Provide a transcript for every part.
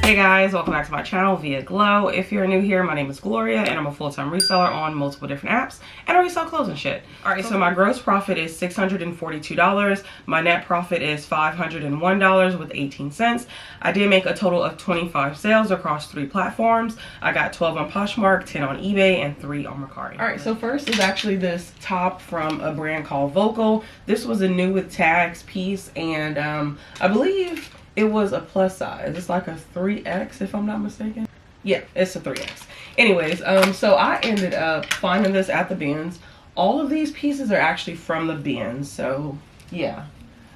Hey guys, welcome back to my channel via Glow. If you're new here, my name is Gloria and I'm a full-time reseller on multiple different apps and I resell clothes and shit. Alright, so my gross profit is $642. My net profit is $501 with 18 cents. I did make a total of 25 sales across 3 platforms. I got 12 on Poshmark, 10 on eBay, and 3 on Mercari. Alright, so first is actually this top from a brand called Vocal. This was a new with tags piece and I believe it was a plus size. It's like a 3X if I'm not mistaken. Yeah, it's a 3X. Anyways, so I ended up finding this at the bins. All of these pieces are actually from the bins. So yeah,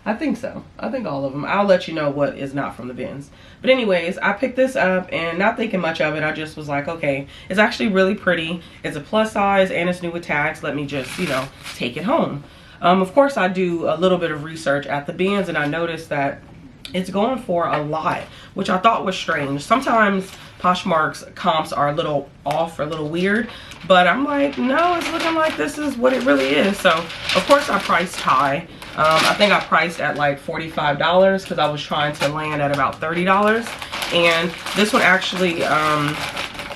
I think so. I think all of them. I'll let you know what is not from the bins. But anyways, I picked this up and not thinking much of it. I just was like, okay, it's actually really pretty. It's a plus size and it's new with tags. Let me just, you know, take it home. Of course, I do a little bit of research at the bins and I noticed that it's going for a lot, which I thought was strange. Sometimes Poshmark's comps are a little off or a little weird, but I'm like, no, it's looking like this is what it really is. So of course I priced high. I think I priced at like $45 because I was trying to land at about $30. And this one actually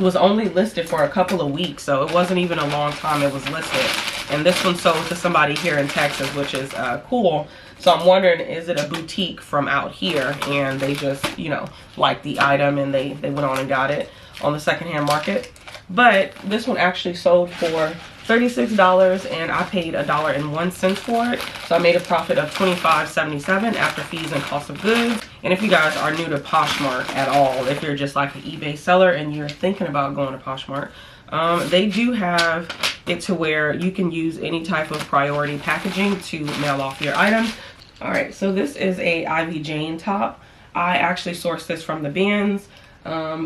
was only listed for a couple of weeks, so it wasn't even a long time it was listed. And this one sold to somebody here in Texas, which is cool. So I'm wondering, is it a boutique from out here and they just, you know, liked the item and they went on and got it on the secondhand market. But this one actually sold for $36 and I paid $1.01 for it. So I made a profit of $25.77 after fees and cost of goods. And if you guys are new to Poshmark at all, if you're just like an eBay seller and you're thinking about going to Poshmark, they do have it to where you can use any type of priority packaging to mail off your items. All right, so this is a Ivy Jane top. I actually sourced this from the bins.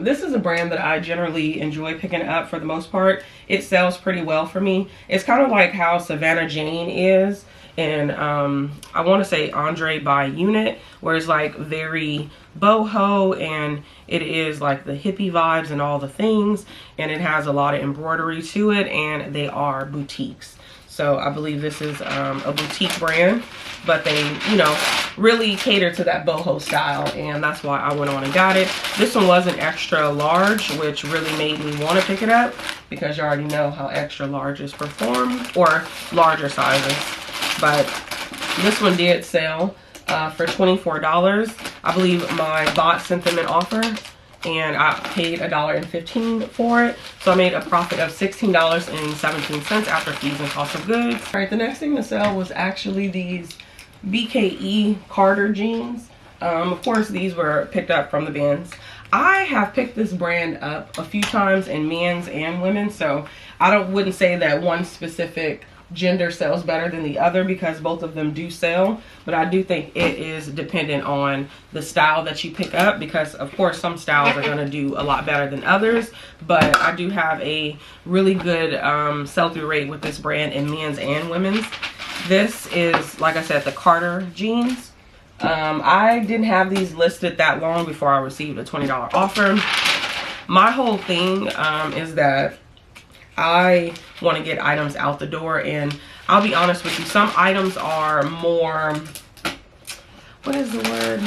This is a brand that I generally enjoy picking up for the most part. It sells pretty well for me. It's kind of like how Savannah Jane is, and I want to say Andre by Unit, where it's like very boho and it is like the hippie vibes and all the things, and it has a lot of embroidery to it, and they are boutiques. So I believe this is a boutique brand, but they, you know, really cater to that boho style, and that's why I went on and got it. This one was an extra large, which really made me want to pick it up because you already know how extra larges perform, or larger sizes. But this one did sell for $24. I believe my bot sent them an offer and I paid $1.15 for it. So I made a profit of $16.17 after fees and cost of goods. All right, the next thing to sell was actually these BKE Carter jeans. Of course, these were picked up from the bins. I have picked this brand up a few times in men's and women's, so I wouldn't say that one specific gender sells better than the other because both of them do sell, but I do think it is dependent on the style that you pick up, because of course some styles are going to do a lot better than others, but I do have a really good sell-through rate with this brand in men's and women's. This is, like I said, the Carter jeans. I didn't have these listed that long before I received a $20 offer. My whole thing is that I want to get items out the door, and I'll be honest with you, some items are more, what is the word,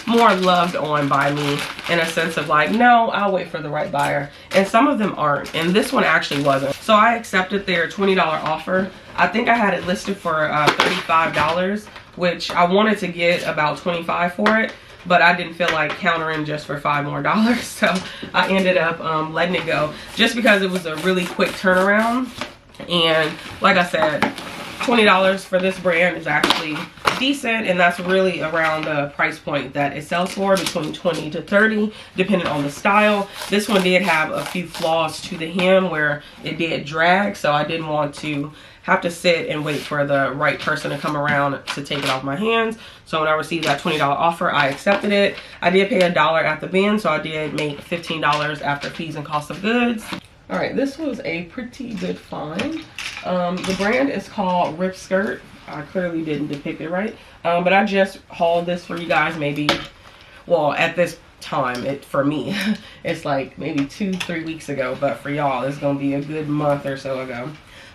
more loved on by me, in a sense of like, no, I'll wait for the right buyer, and some of them aren't, and this one actually wasn't. So I accepted their $20 offer. I think I had it listed for $35, which I wanted to get about $25 for it, but I didn't feel like countering just for $5 more, so I ended up letting it go just because it was a really quick turnaround. And like I said, $20 for this brand is actually decent, and that's really around the price point that it sells for, between $20 to $30 depending on the style. This one did have a few flaws to the hem where it did drag, so I didn't want to have to sit and wait for the right person to come around to take it off my hands. So when I received that $20 offer, I accepted it. I did pay $1 at the bin, so I did make $15 after fees and cost of goods. All right, this was a pretty good find. The brand is called Rip Skirt. I clearly didn't depict it right, but I just hauled this for you guys maybe, well, at this time, for me, it's like maybe 2-3 weeks ago, but for y'all, it's gonna be a good month or so ago.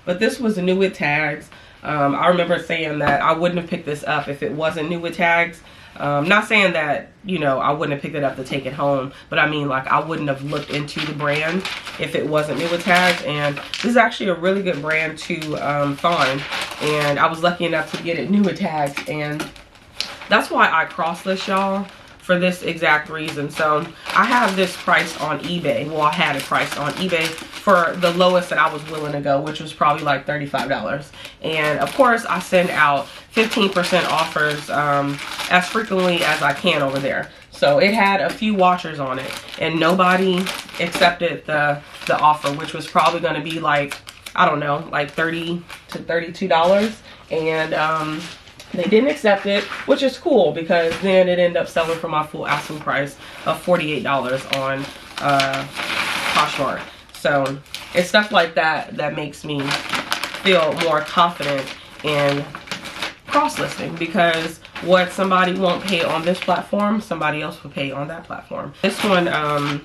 But this was new with tags. I remember saying that I wouldn't have picked this up if it wasn't new with tags. Not saying that, you know, I wouldn't have picked it up to take it home, but I mean, like, I wouldn't have looked into the brand if it wasn't 𝕊𝕇𝕇𝕇. And this is actually a really good brand to find, and I was lucky enough to get it 𝕊𝕇𝕇𝕇, and that's why I cross list, y'all, for this exact reason. So I have this priced on eBay. Well, I had it priced on eBay for the lowest that I was willing to go, which was probably like $35. And of course, I send out 15% offers as frequently as I can over there. So it had a few watchers on it, and nobody accepted the offer, which was probably going to be like, I don't know, like $30 to $32. And they didn't accept it, which is cool, because then it ended up selling for my full asking price of $48 on Poshmark. So it's stuff like that that makes me feel more confident in cross-listing, because what somebody won't pay on this platform, somebody else will pay on that platform. This one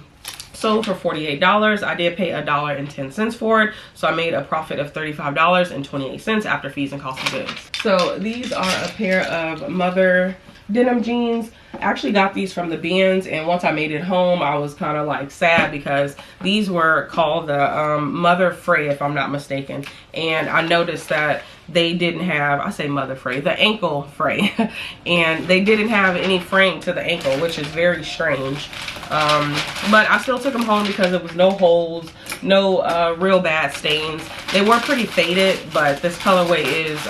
sold for $48. I did pay $1.10 for it, so I made a profit of $35.28 after fees and cost of goods. So these are a pair of mother denim jeans. I actually got these from the bins, and once I made it home, I was kind of like sad, because these were called the mother fray, if I'm not mistaken. And I noticed that they didn't have, I say mother fray, the ankle fray, and they didn't have any fraying to the ankle, which is very strange. But I still took them home because there was no holes, no real bad stains. They were pretty faded, but this colorway is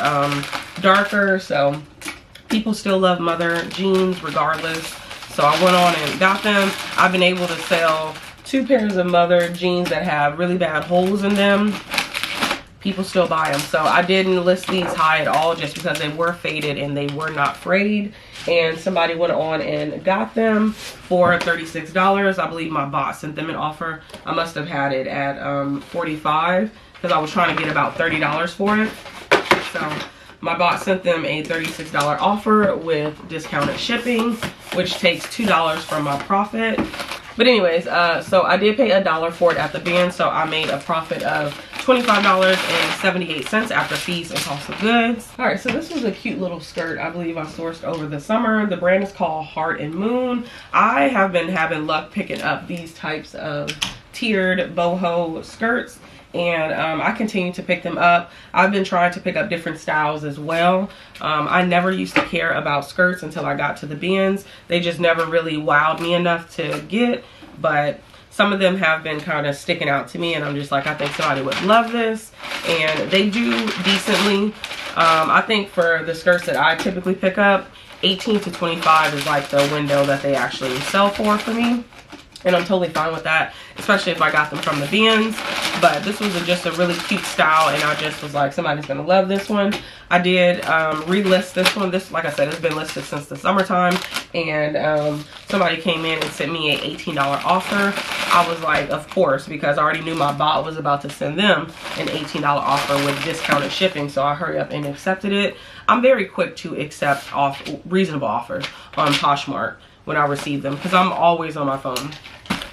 darker, so people still love mother jeans regardless. So I went on and got them. I've been able to sell 2 pairs of mother jeans that have really bad holes in them. People still buy them. So I didn't list these high at all, just because they were faded and they were not frayed. And somebody went on and got them for $36. I believe my bot sent them an offer. I must have had it at $45, because I was trying to get about $30 for it. So my bot sent them a $36 offer with discounted shipping, which takes $2 from my profit. But anyways, so I did pay $1 for it at the bin, so I made a profit of $25.78 after fees and cost of goods. All right, so this was a cute little skirt I believe I sourced over the summer. The brand is called Heart and Moon. I have been having luck picking up these types of tiered boho skirts, and I continue to pick them up. I've been trying to pick up different styles as well. I never used to care about skirts until I got to the bins. They just never really wowed me enough to get, but some of them have been kind of sticking out to me, and I'm just like, I think somebody would love this, and they do decently. I think for the skirts that I typically pick up, 18 to 25 is like the window that they actually sell for me. And I'm totally fine with that, especially if I got them from the bins. But this was just a really cute style, and I just was like, somebody's gonna love this one. I did relist this one. This, like I said, it's been listed since the summertime, and somebody came in and sent me an $18 offer. I was like, of course, because I already knew my bot was about to send them an $18 offer with discounted shipping, so I hurried up and accepted it. I'm very quick to accept reasonable offers on Poshmark when I receive them, because I'm always on my phone.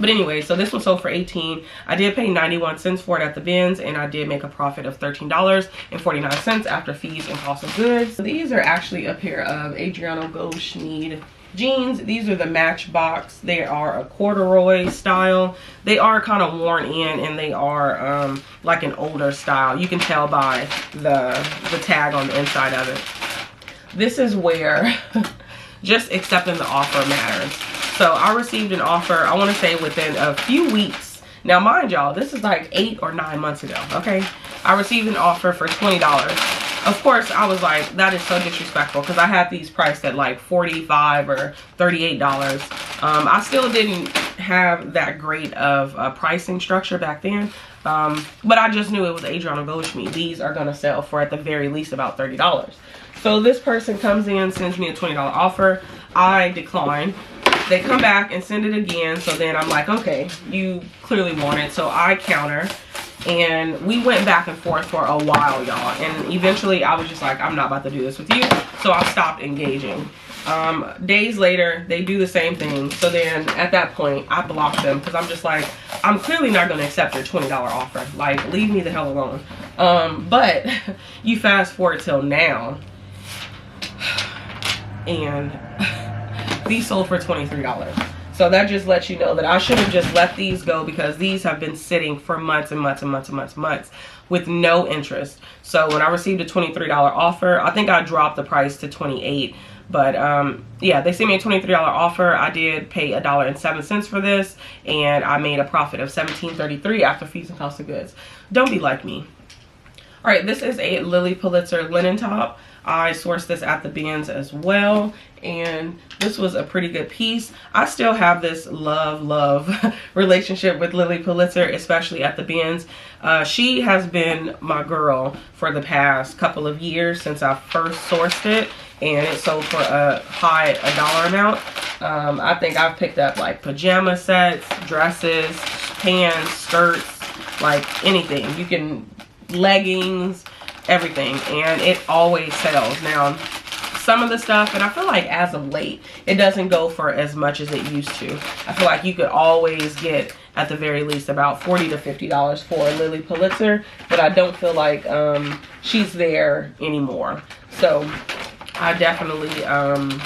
But anyway, so this one sold for $18. I did pay 91 cents for it at the bins, and I did make a profit of $13.49 after fees and cost of goods. These are actually a pair of Adriano Jeans. These are the Matchbox. They are a corduroy style. They are kind of worn in, and they are like an older style. You can tell by the tag on the inside of it. This is where just accepting the offer matters. So I received an offer, I want to say within a few weeks. Now mind y'all, this is like 8 or 9 months ago, okay? I received an offer for $20. Of course, I was like, that is so disrespectful, because I had these priced at like $45 or $38. I still didn't have that great of a pricing structure back then. But I just knew it was Adriano Jeans. These are going to sell for at the very least about $30. So this person comes in, sends me a $20 offer. I decline. They come back and send it again. So then I'm like, okay, you clearly want it. So I counter, and we went back and forth for a while, y'all. And eventually I was just like, I'm not about to do this with you. So I stopped engaging. Days later, they do the same thing. So then at that point, I blocked them, because I'm just like, I'm clearly not going to accept your $20 offer. Like, leave me the hell alone. But you fast forward till now, and these sold for $23. So that just lets you know that I should have just let these go, because these have been sitting for months and months and months and months and months with no interest. So when I received a $23 offer, I think I dropped the price to $28. But yeah, they sent me a $23 offer. I did pay $1.07 for this, and I made a profit of $17.33 after fees and cost of goods. Don't be like me. All right, this is a 𝕊𝕊𝕀𝕗𝕋𝔸𝕋𝔼 linen top. I sourced this at the bins as well, and this was a pretty good piece. I still have this love relationship with 𝕊𝕊𝕀𝕗𝕋𝔸𝕋, especially at the bins. She has been my girl for the past couple of years since I first sourced it, and it sold for a high dollar amount. I think I've picked up like pajama sets, dresses, pants, skirts, like anything. You can, leggings, everything, and it always sells. Now, some of the stuff, and I feel like as of late, it doesn't go for as much as it used to. I feel like you could always get, at the very least, about $40 to $50 for 𝕊𝕊𝕀𝕗𝕋𝔸𝕋, but I don't feel like she's there anymore. So I definitely only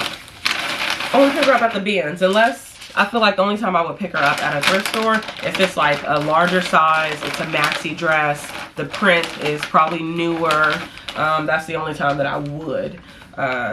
pick her up at the bins, unless I feel like the only time I would pick her up at a thrift store, if it's like a larger size, it's a maxi dress, the print is probably newer. That's the only time that I would,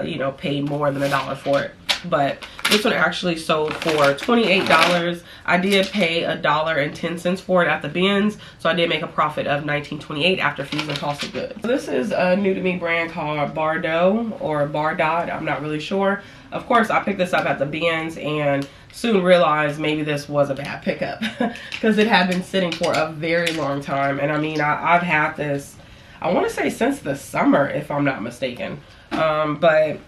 you know, pay more than $1 for it. But this one actually sold for $28. I did pay $1.10 for it at the bins, so I did make a profit of $19.28 after fees and cost of goods. This is a new to me brand called Bardot or Bardot. I'm not really sure. Of course, I picked this up at the bins and soon realized maybe this was a bad pickup because it had been sitting for a very long time. And I mean, I've had this, I want to say since the summer, if I'm not mistaken. But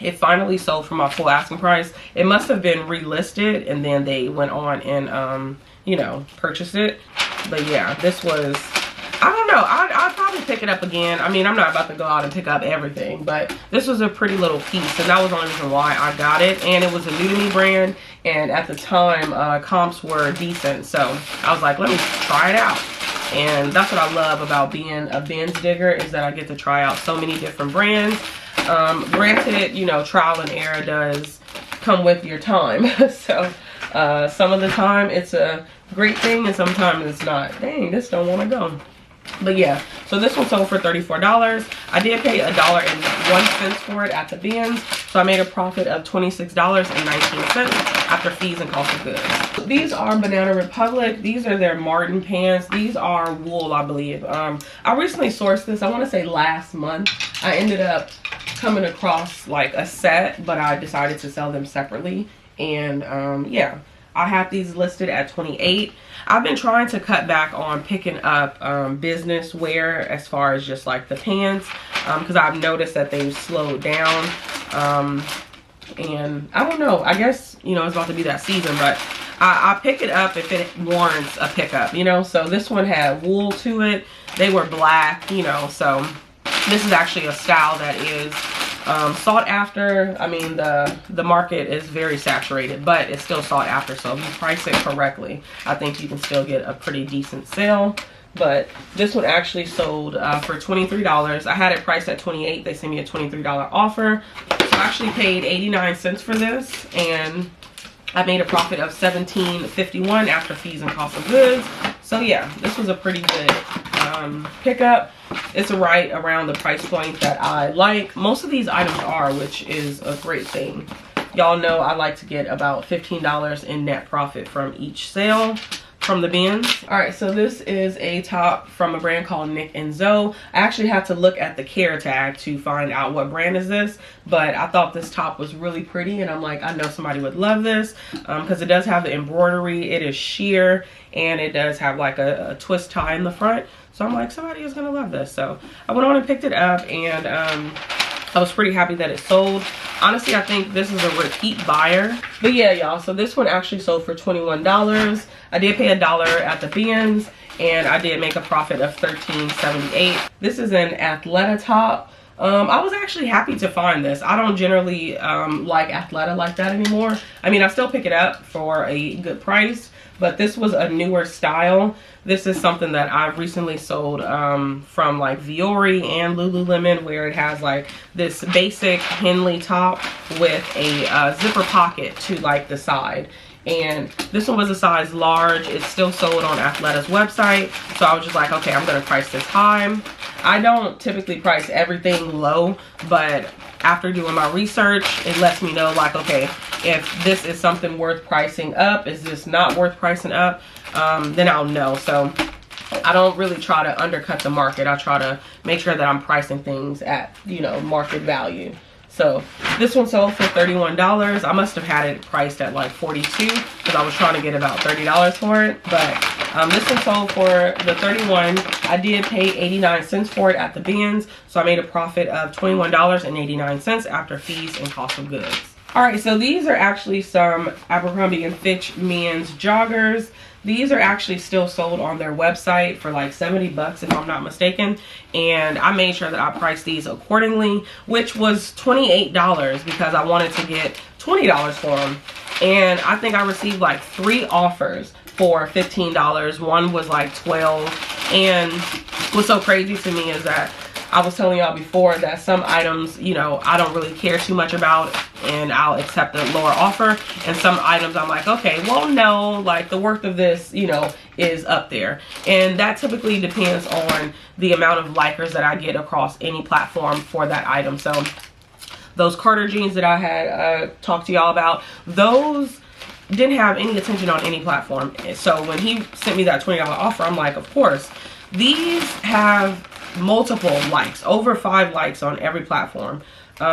it finally sold for my full asking price. It must have been relisted and then they went on and, you know, purchased it. But yeah, this was, I don't know, I'd probably pick it up again. I mean, I'm not about to go out and pick up everything, but this was a pretty little piece, and that was the only reason why I got it. And it was a new to me brand, and at the time, comps were decent, so I was like, let me try it out. And that's what I love about being a bins digger, is that I get to try out so many different brands. Granted, you know, trial and error does come with your time. So some of the time it's a great thing, and sometimes it's not. Dang, this don't want to go. But yeah, so this one sold for $34. I did pay $1.01 for it at the bins, so I made a profit of $26.19 after fees and cost of goods. These are Banana Republic. These are their Martin pants. These are wool, I believe. I recently sourced this, I want to say last month. I ended up coming across like a set, but I decided to sell them separately. And yeah, I have these listed at $28. I've been trying to cut back on picking up business wear as far as just like the pants, because I've noticed that they've slowed down. And I don't know, I guess, you know, it's about to be that season, but I pick it up if it warrants a pickup, you know. So this one had wool to it. They were black, you know, so this is actually a style that is sought after. I mean, the market is very saturated, but it's still sought after. So if you price it correctly, I think you can still get a pretty decent sale. But this one actually sold for $23. I had it priced at $28. They sent me a $23 offer. So I actually paid 89 cents for this, and I made a profit of $17.51 after fees and cost of goods. So yeah, this was a pretty good pickup. It's right around the price point that I like. Most of these items are, which is a great thing. Y'all know I like to get about $15 in net profit from each sale from the bins. All right, so this is a top from a brand called 𝕃𝕃𝕃𝕃. I actually had to look at the care tag to find out what brand is this, but I thought this top was really pretty, and I'm like, I know somebody would love this because it does have the embroidery. It is sheer, and it does have like a twist tie in the front. So I'm like, somebody is gonna love this. So I went on and picked it up, and I was pretty happy that it sold. Honestly, I think this is a repeat buyer. But yeah, y'all, so this one actually sold for $21. I did pay $1 at the bins, and I did make a profit of $13.78. This is an Athleta top. I was actually happy to find this. I don't generally like Athleta like that anymore. I mean, I still pick it up for a good price, but this was a newer style. This is something that I've recently sold from like Vuori and Lululemon, where it has like this basic Henley top with a zipper pocket to like the side. And this one was a size large. It's still sold on Athleta's website. So I was just like, okay, I'm gonna price this high. I don't typically price everything low, but after doing my research, it lets me know like, okay, if this is something worth pricing up, is this not worth pricing up, then I'll know. So I don't really try to undercut the market. I try to make sure that I'm pricing things at, you know, market value. So this one sold for $31. I must have had it priced at like $42 because I was trying to get about $30 for it. But this one sold for the $31. I did pay 89 cents for it at the bins. So I made a profit of $21.89 after fees and cost of goods. All right, so these are actually some Abercrombie & Fitch men's joggers. These are actually still sold on their website for like 70 bucks if I'm not mistaken. And I made sure that I priced these accordingly, which was $28 because I wanted to get $20 for them. And I think I received like 3 offers for $15. One was like $12. And what's so crazy to me is that I was telling y'all before that some items, you know, I don't really care too much about and I'll accept the lower offer. And some items I'm like, okay, well, no, like the worth of this, you know, is up there. And that typically depends on the amount of likers that I get across any platform for that item. So those Carter jeans that I had talked to y'all about, those didn't have any attention on any platform. So when he sent me that $20 offer, I'm like, of course. These have multiple likes, over 5 likes on every platform. So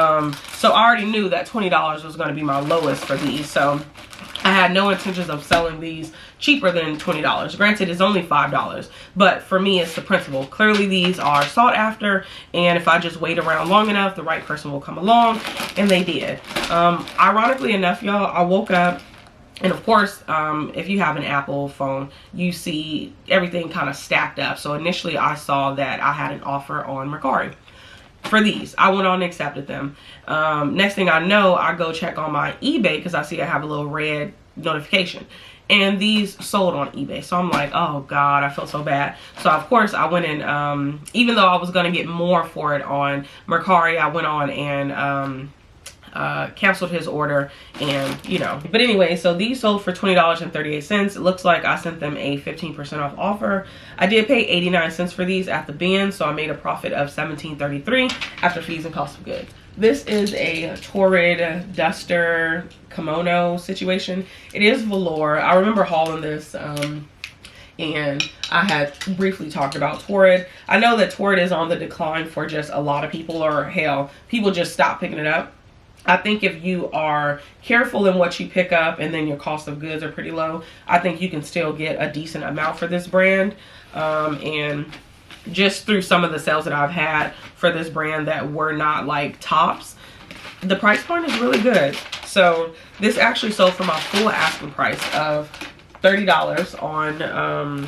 I already knew that $20 was going to be my lowest for these. So I had no intentions of selling these cheaper than $20. Granted, it's only $5, but for me, it's the principle. Clearly, these are sought after, and if I just wait around long enough, the right person will come along, and they did. Ironically enough, y'all, I woke up, and of course, if you have an Apple phone, you see everything kind of stacked up. So initially I saw that I had an offer on Mercari for these. I went on and accepted them. Next thing I know, I go check on my eBay because I see I have a little red notification. And these sold on eBay. So I'm like, oh God, I felt so bad. So of course I went in, even though I was gonna get more for it on Mercari, I went on and canceled his order, and you know, but anyway, so these sold for $20.38. It looks like I sent them a 15% off offer. I did pay 89 cents for these at the bin, so I made a profit of $17.33 after fees and cost of goods. This is a Torrid duster kimono situation. It is velour. I remember hauling this and I had briefly talked about Torrid. I know that Torrid is on the decline for just a lot of people, or hell, people just stop picking it up. I think if you are careful in what you pick up and then your cost of goods are pretty low, I think you can still get a decent amount for this brand. And just through some of the sales that I've had for this brand that were not like tops, the price point is really good. So this actually sold for my full asking price of $30 on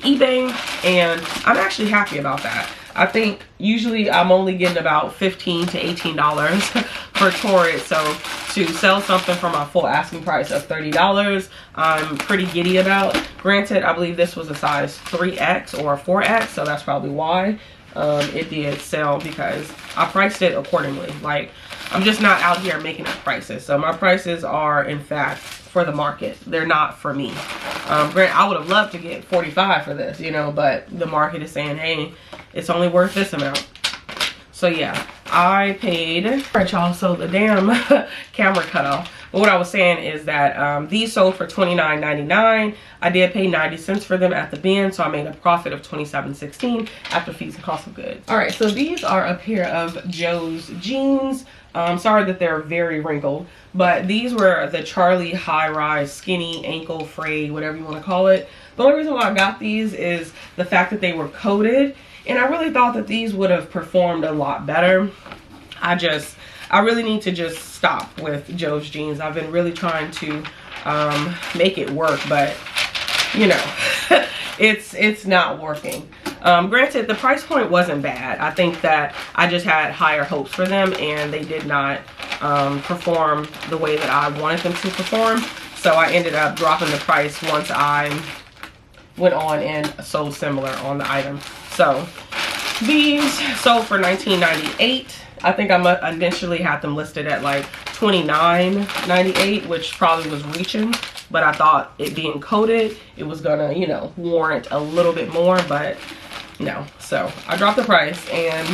eBay, and I'm actually happy about that. I think usually I'm only getting about $15 to $18 for Torrid, so to sell something for my full asking price of $30, I'm pretty giddy about. Granted, I believe this was a size 3X or 4X, so that's probably why it did sell, because I priced it accordingly. Like, I'm just not out here making up prices. So my prices are, in fact, for the market. They're not for me. Granted, I would have loved to get 45 for this, you know, but the market is saying, hey, it's only worth this amount. So yeah, I paid. All right, y'all, so the damn camera cut off. But what I was saying is that these sold for $29.99. I did pay 90 cents for them at the bin, so I made a profit of $27.16 after fees and cost of goods. All right, so these are a pair of Joe's jeans. Sorry that they're very wrinkled, but these were the Charlie high-rise skinny ankle frayed, whatever you want to call it. The only reason why I got these is the fact that they were coated, and I really thought that these would have performed a lot better. I really need to just stop with Joe's jeans. I've been really trying to make it work, but you know, it's not working. Granted, the price point wasn't bad. I think that I just had higher hopes for them, and they did not perform the way that I wanted them to perform. So I ended up dropping the price once I went on and sold similar on the item. So these sold for $19.98. I think I initially had them listed at like $29.98, which probably was reaching, but I thought it being coated, it was gonna, you know, warrant a little bit more, but no. So I dropped the price, and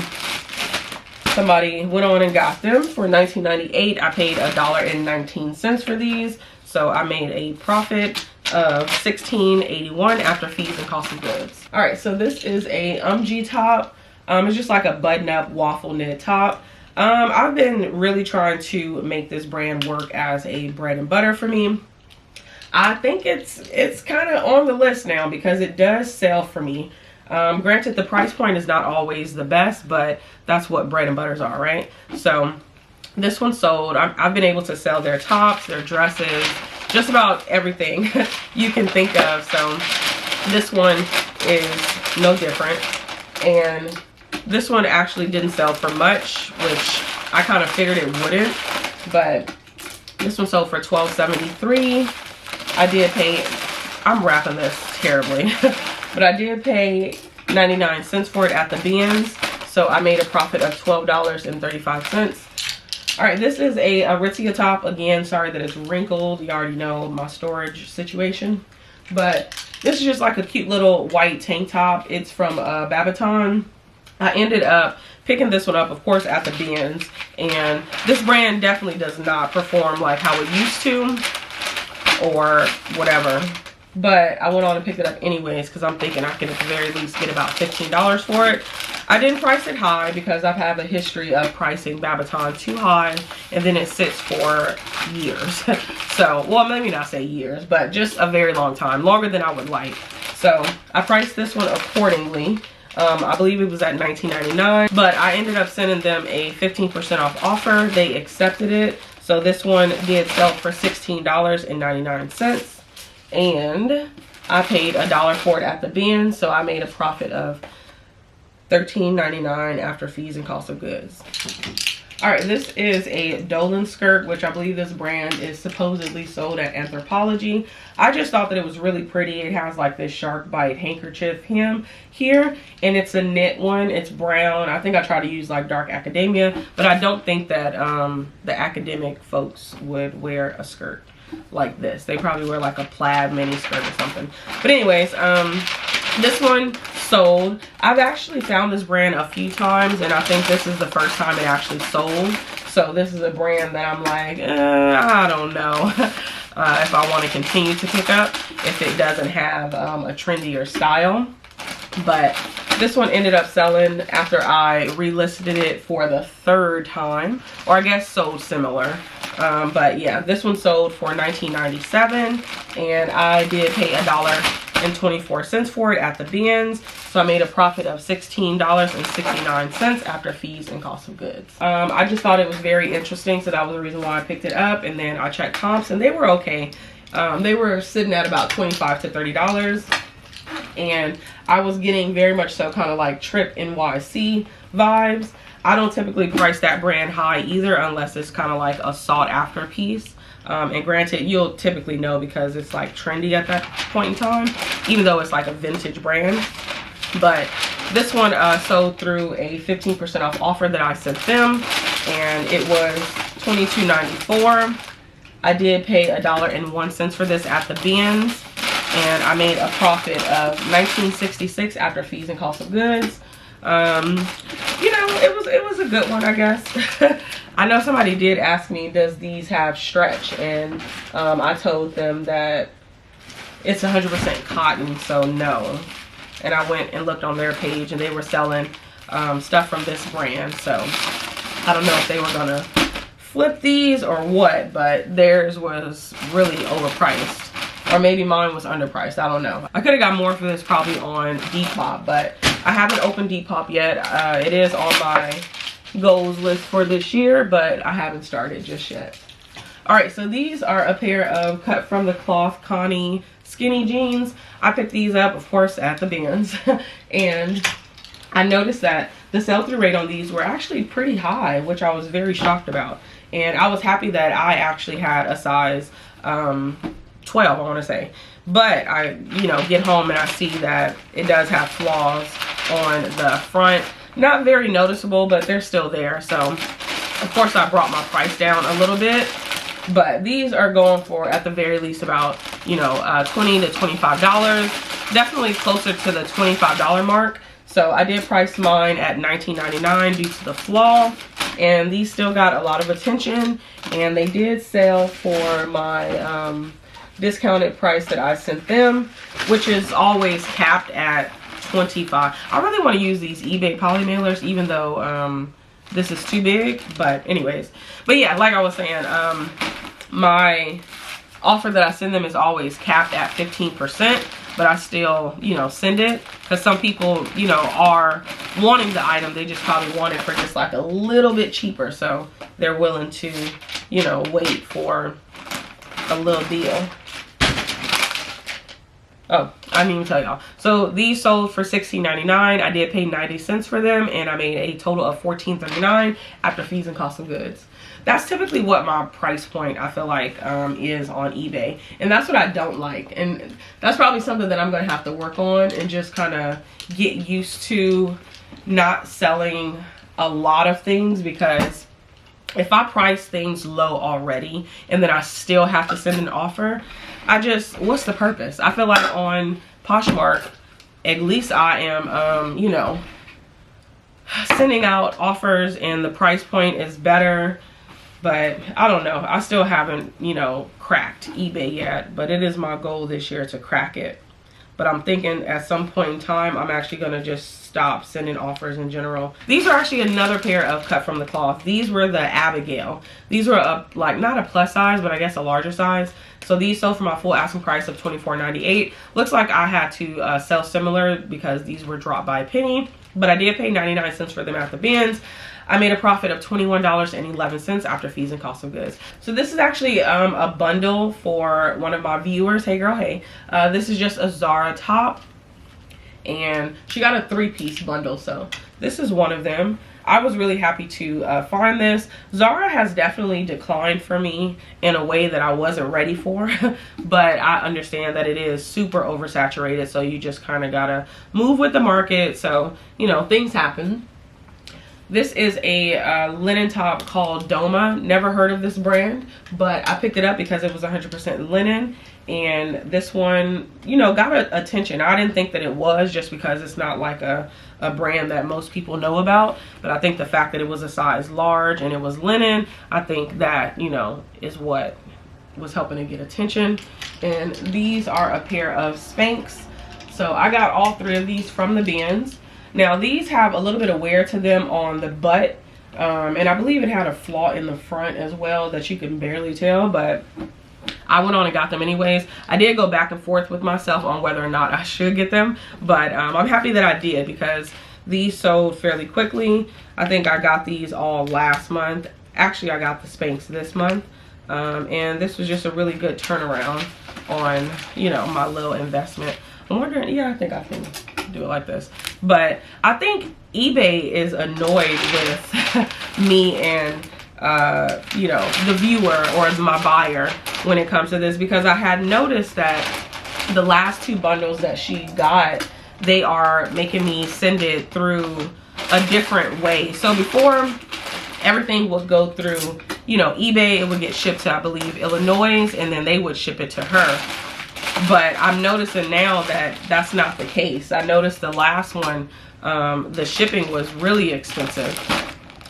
somebody went on and got them for $19.98. I paid $1.19 for these, so I made a profit of $16.81 after fees and cost of goods. All right, so this is a 𝕊𝕄𝕇 top. It's just like a button-up waffle knit top. I've been really trying to make this brand work as a bread and butter for me. I think it's kind of on the list now because it does sell for me. Granted, the price point is not always the best, but that's what bread and butters are, right? So this one sold. I've been able to sell their tops, their dresses, just about everything you can think of. So this one is no different. And this one actually didn't sell for much, which I kind of figured it wouldn't, but this one sold for $12.73. I did pay, I'm wrapping this terribly, but I did pay 99 cents for it at the bins, so I made a profit of $12.35. All right, this is a Aritzia top. Again, sorry that it's wrinkled. You already know my storage situation, but this is just like a cute little white tank top. It's from Babaton. I ended up picking this one up, of course, at the bins, and this brand definitely does not perform like how it used to or whatever, but I went on and picked it up anyways because I'm thinking I can at the very least get about $15 for it. I didn't price it high because I've had a history of pricing Babaton too high and then it sits for years. So, well, maybe not say years, but just a very long time, longer than I would like. So I priced this one accordingly. I believe it was at $19.99, but I ended up sending them a 15% off offer. They accepted it. So this one did sell for $16.99, and I paid $1 for it at the bin, so I made a profit of $13.99 after fees and cost of goods. All right, this is a Dolan skirt, which I believe this brand is supposedly sold at Anthropologie. I just thought that it was really pretty. It has like this shark bite handkerchief hem here, and it's a knit one. It's brown. I think I try to use like dark academia, but I don't think that the academic folks would wear a skirt like this. They probably wear like a plaid mini skirt or something. But anyways, this one sold. I've actually found this brand a few times, and I think this is the first time it actually sold. So this is a brand that I'm like, I don't know if I want to continue to pick up if it doesn't have a trendier style. But this one ended up selling after I relisted it for the third time, or I guess sold similar. But yeah, this one sold for $19.97, and I did pay $1.24 for it at the bins, so I made a profit of $16.69 after fees and cost of goods. I just thought it was very interesting, so that was the reason why I picked it up. And then I checked comps, and they were okay. They were sitting at about $25 to $30, and I was getting very much so kind of like Trip NYC vibes. I don't typically price that brand high either unless it's kind of like a sought after piece. And granted, you'll typically know because it's like trendy at that point in time, even though it's like a vintage brand. But this one sold through a 15% off offer that I sent them, and it was $22.94. I did pay $1.01 for this at the bins, and I made a profit of $19.66 after fees and cost of goods. You know, it was a good one, I guess. I know somebody did ask me, does these have stretch? And I told them that it's 100% cotton, so no. And I went and looked on their page, and they were selling stuff from this brand. So I don't know if they were gonna flip these or what, but theirs was really overpriced. Or maybe mine was underpriced, I don't know. I could have got more for this probably on Depop, but I haven't opened Depop yet. It is on my goals list for this year, but I haven't started just yet. All right, so these are a pair of cut from the cloth Connie skinny jeans. I picked these up, of course, at the bins. And I noticed that the sell-through rate on these were actually pretty high, which I was very shocked about. And I was happy that I actually had a size 12, I want to say. But I, you know, get home and I see that it does have flaws on the front. Not very noticeable, but they're still there. So, of course, I brought my price down a little bit. But these are going for, at the very least, about, you know, $20 to $25. Definitely closer to the $25 mark. So I did price mine at $19.99 due to the flaw. And these still got a lot of attention. And they did sell for my discounted price that I sent them, which is always capped at $25. I really want to use these eBay poly mailers, even though this is too big. But anyways, but yeah, like I was saying, my offer that I send them is always capped at 15%, but I still, you know, send it because some people, you know, are wanting the item. They just probably want it for just like a little bit cheaper, so they're willing to, you know, wait for a little deal. Oh, I didn't even tell y'all. So these sold for $16.99. I did pay 90 cents for them, and I made a total of $14.39 after fees and cost of goods. That's typically what my price point, I feel like, is on eBay. And that's what I don't like. And that's probably something that I'm going to have to work on and just kind of get used to not selling a lot of things, because if I price things low already and then I still have to send an offer, what's the purpose? I feel like on Poshmark, at least I am, you know, sending out offers and the price point is better. But I don't know. I still haven't, you know, cracked eBay yet. But it is my goal this year to crack it. But I'm thinking at some point in time, I'm actually going to just stop sending offers in general. These are actually another pair of cut from the cloth. These were the Abigail. These were like not a plus size, but I guess a larger size. So these sold for my full asking price of $24.98. Looks like I had to sell similar because these were dropped by a penny. But I did pay 99 cents for them at the bins. I made a profit of $21.11 after fees and cost of goods. So this is actually a bundle for one of my viewers. Hey girl, hey. This is just a Zara top. And she got a 3-piece bundle. So this is one of them. I was really happy to find this. Zara has definitely declined for me in a way that I wasn't ready for. But I understand that it is super oversaturated. So you just kind of got to move with the market. So, you know, things happen. This is a linen top called Doma. Never heard of this brand, but I picked it up because it was 100% linen. And this one, you know, got attention. I didn't think that it was, just because it's not like a brand that most people know about. But I think the fact that it was a size large and it was linen, I think that, you know, is what was helping to get attention. And these are a pair of Spanx. So I got all 3 of these from the bins. Now these have a little bit of wear to them on the butt, and I believe it had a flaw in the front as well that you can barely tell, but I went on and got them anyways. I did go back and forth with myself on whether or not I should get them, but I'm happy that I did because these sold fairly quickly. I think I got these all last month. Actually, I got the Spanx this month, and this was just a really good turnaround on, you know, my little investment. I'm wondering, yeah, I think I can do it like this. But I think eBay is annoyed with me and, you know, the viewer or my buyer when it comes to this, because I had noticed that the last 2 bundles that she got, they are making me send it through a different way. So before, everything would go through, you know, eBay. It would get shipped to, I believe, Illinois, and then they would ship it to her. But I'm noticing now that that's not the case. I noticed the last one, the shipping was really expensive.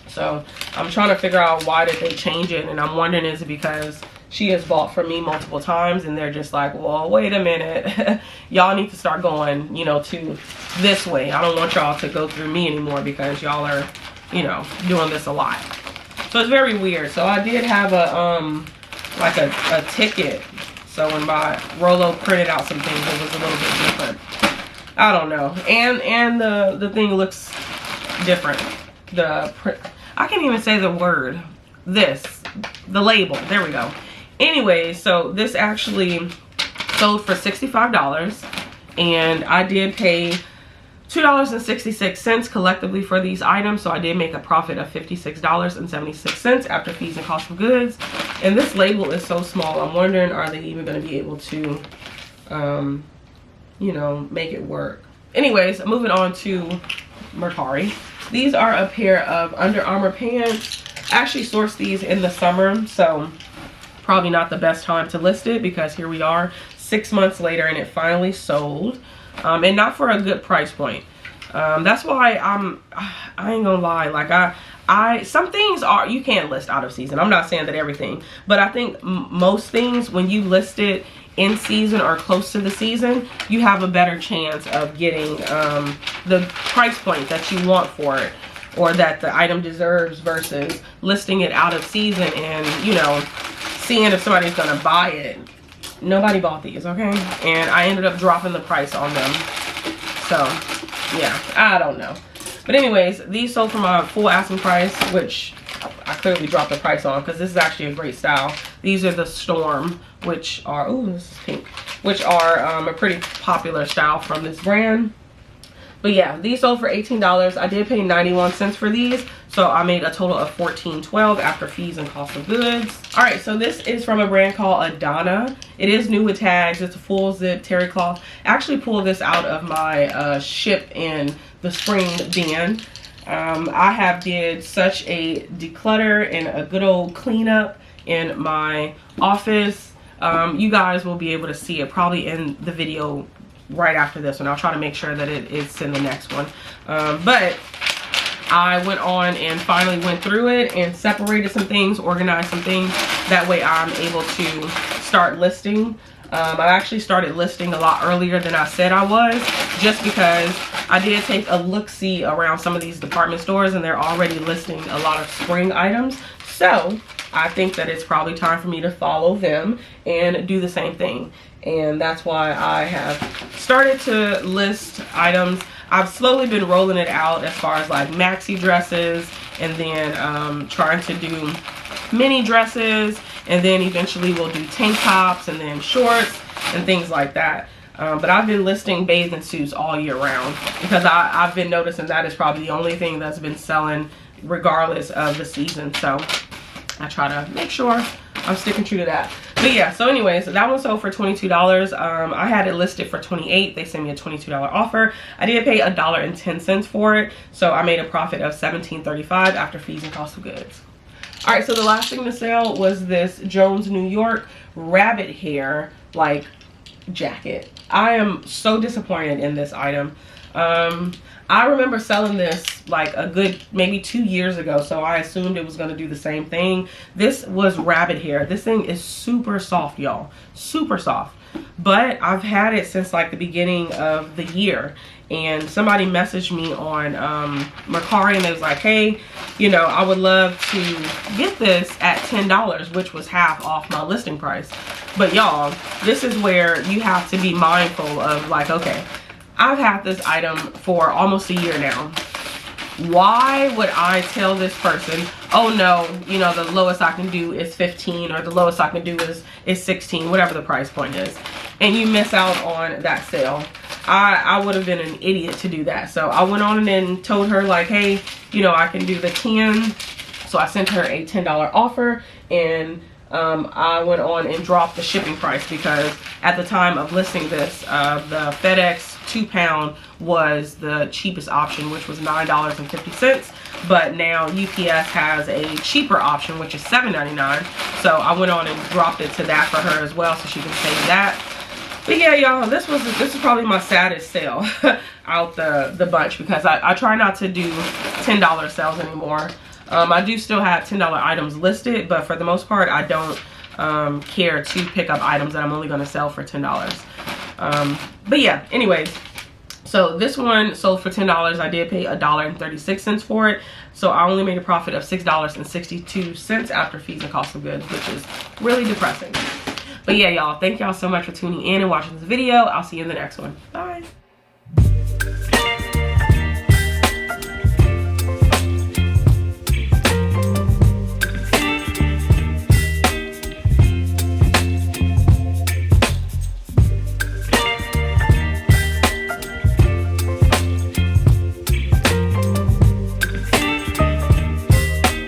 So I'm trying to figure out why did they change it. And I'm wondering, is it because she has bought from me multiple times and they're just like, well, wait a minute. Y'all need to start going, you know, to this way. I don't want y'all to go through me anymore because y'all are, you know, doing this a lot. So it's very weird. So I did have a, like a ticket. So when my Rolo printed out some things, it was a little bit different. I don't know. And the thing looks different. The print, I can't even say the word. The label. There we go. Anyway, so this actually sold for $65, and I did pay $2.66 collectively for these items, so I did make a profit of $56.76 after fees and cost of goods. And this label is so small, I'm wondering, are they even going to be able to you know, make it work? Anyways, moving on to Mercari. These are a pair of Under Armour pants. I actually sourced these in the summer, so probably not the best time to list it, because here we are 6 months later and it finally sold, and not for a good price point. That's why I ain't gonna lie, like some things are, you can't list out of season. I'm not saying that everything, but I think most things, when you list it in season or close to the season, you have a better chance of getting the price point that you want for it, or that the item deserves, versus listing it out of season and, you know, seeing if somebody's gonna buy it. Nobody bought these, okay? And I ended up dropping the price on them. So yeah, I don't know. But anyways, these sold for my full asking price, which I clearly dropped the price on because this is actually a great style. These are the Storm, which are, ooh, this is pink, which are a pretty popular style from this brand. But yeah, these sold for $18. I did pay 91 cents for these, so I made a total of $14.12 after fees and cost of goods. All right, so this is from a brand called Adonna. It is new with tags. It's a full zip terry cloth. I actually pulled this out of my ship in the spring bin. I have did such a declutter and a good old cleanup in my office. You guys will be able to see it probably in the video right after this one. I'll try to make sure that it's in the next one. But I went on and finally went through it and separated some things, organized some things. That way I'm able to start listing. I actually started listing a lot earlier than I said I was, just because I did take a look-see around some of these department stores and they're already listing a lot of spring items. So I think that it's probably time for me to follow them and do the same thing. And that's why I have started to list items. I've slowly been rolling it out as far as like maxi dresses, and then trying to do mini dresses, and then eventually we'll do tank tops and then shorts and things like that. But I've been listing bathing suits all year round because I've been noticing that is probably the only thing that's been selling regardless of the season. So I try to make sure I'm sticking true to that. But yeah, so anyways, that one sold for $22. I had it listed for $28. They sent me a $22 offer. I did pay $1.10 for it, so I made a profit of $17.35 after fees and cost of goods. All right, so the last thing to sell was this Jones New York rabbit hair like jacket. I am so disappointed in this item. I remember selling this like a good maybe 2 years ago, so I assumed it was going to do the same thing. This was rabbit hair. This thing is super soft, y'all, super soft. But I've had it since like the beginning of the year, and somebody messaged me on Mercari and it was like, hey, you know, I would love to get this at $10, which was half off my listing price. But y'all, this is where you have to be mindful of like, okay, I've had this item for almost a year now. Why would I tell this person, oh no, you know, the lowest I can do is 15, or the lowest I can do is 16, whatever the price point is, and you miss out on that sale? I would have been an idiot to do that. So I went on and told her like, hey, you know, I can do the 10. So I sent her a $10 offer, and I went on and dropped the shipping price, because at the time of listing this, the FedEx 2-pound was the cheapest option, which was $9.50. But now UPS has a cheaper option, which is $7.99. So I went on and dropped it to that for her as well, so she can save that. But yeah, y'all, this is probably my saddest sale out the bunch, because I try not to do $10 sales anymore. I do still have $10 items listed, but for the most part, I don't care to pick up items that I'm only going to sell for $10. But yeah, anyways, so this one sold for $10. I did pay $1.36 for it, so I only made a profit of $6.62 after fees and cost of goods, which is really depressing. But yeah, y'all, thank y'all so much for tuning in and watching this video. I'll see you in the next one. Bye.